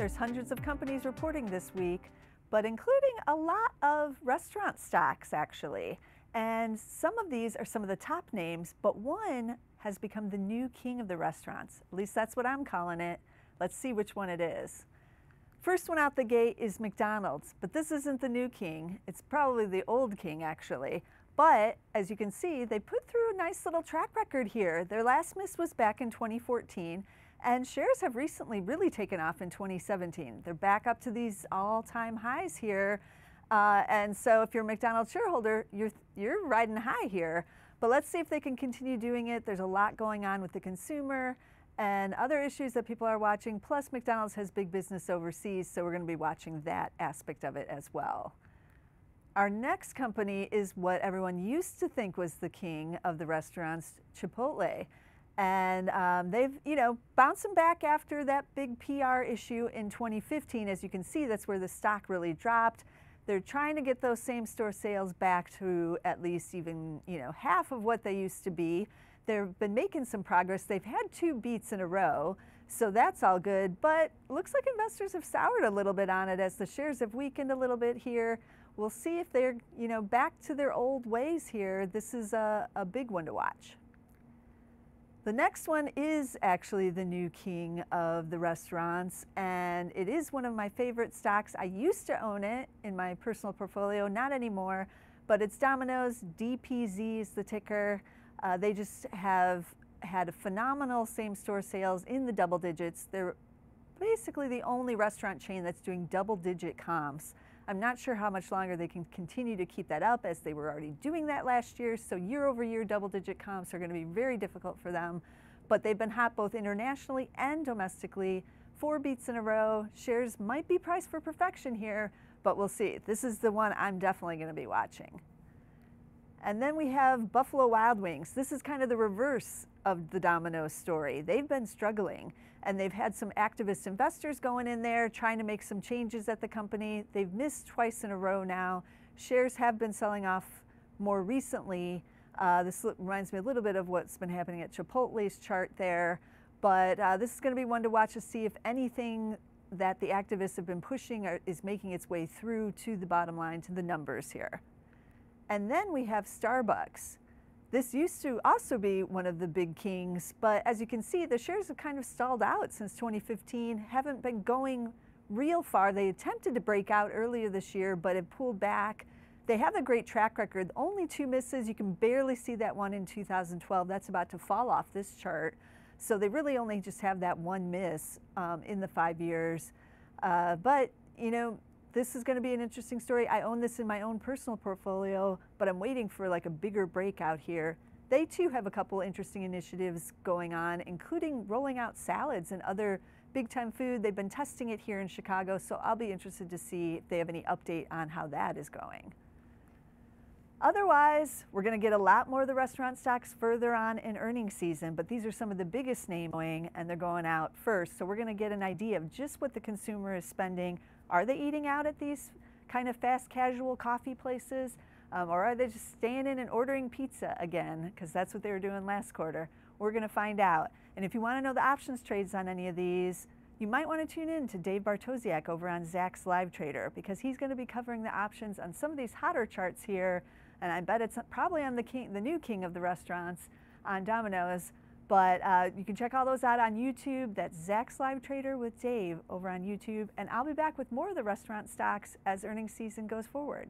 There's hundreds of companies reporting this week, but including a lot of restaurant stocks actually. And some of these are some of the top names, but one has become the new king of the restaurants. At least that's what I'm calling it. Let's see which one it is. First one out the gate is McDonald's, but this isn't the new king. It's probably the old king actually. But as you can see, they put through a nice little track record here. Their last miss was back in 2014, and shares have recently really taken off in 2017. They're back up to these all-time highs here. And so if you're a McDonald's shareholder, you're riding high here. But let's see if they can continue doing it. There's a lot going on with the consumer and other issues that people are watching. Plus, McDonald's has big business overseas, so we're going to be watching that aspect of it as well. Our next company is what everyone used to think was the king of the restaurants, Chipotle. And they've, bouncing back after that big PR issue in 2015. As you can see, that's where the stock really dropped. They're trying to get those same-store sales back to at least even, half of what they used to be. They've been making some progress. They've had 2 beats in a row, so that's all good. But looks like investors have soured a little bit on it as the shares have weakened a little bit here. We'll see if they're, back to their old ways here. This is a big one to watch. The next one is actually the new king of the restaurants, and it is one of my favorite stocks. I used to own it in my personal portfolio, not anymore, but it's Dominos. DPZ is the ticker. They just have had phenomenal same-store sales in the double digits. They're basically the only restaurant chain that's doing double-digit comps. I'm not sure how much longer they can continue to keep that up, as they were already doing that last year. So year-over-year double-digit comps are going to be very difficult for them. But they've been hot both internationally and domestically. 4 beats in a row. Shares might be priced for perfection here, but we'll see. This is the one I'm definitely going to be watching. And then we have Buffalo Wild Wings. This is kind of the reverse of the Domino's story. They've been struggling, and they've had some activist investors going in there trying to make some changes at the company. They've missed twice in a row now. Shares have been selling off more recently. This reminds me a little bit of what's been happening at Chipotle's chart there. But this is going to be one to watch to see if anything that the activists have been pushing is making its way through to the bottom line, to the numbers here. And then we have Starbucks. This used to also be one of the big kings, but as you can see, the shares have kind of stalled out since 2015, haven't been going real far. They attempted to break out earlier this year, but have pulled back. They have a great track record. Only 2 misses. You can barely see that one in 2012. That's about to fall off this chart. So they really only just have that 1 miss in the 5 years. But, this is going to be an interesting story. I own this in my own personal portfolio, but I'm waiting for like a bigger breakout here. They too have a couple interesting initiatives going on, including rolling out salads and other big-time food. They've been testing it here in Chicago, so I'll be interested to see if they have any update on how that is going. Otherwise, we're going to get a lot more of the restaurant stocks further on in earnings season, but these are some of the biggest names going, and they're going out first. So we're going to get an idea of just what the consumer is spending. Are they eating out at these kind of fast casual coffee places? Or are they just staying in and ordering pizza again? Because that's what they were doing last quarter. We're going to find out. And if you want to know the options trades on any of these, you might want to tune in to Dave Bartosiak over on Zacks Live Trader, because he's going to be covering the options on some of these hotter charts here. And I bet it's probably on the new king of the restaurants, on Domino's. But you can check all those out on YouTube. That's Zacks Live Trader with Dave over on YouTube. And I'll be back with more of the restaurant stocks as earnings season goes forward.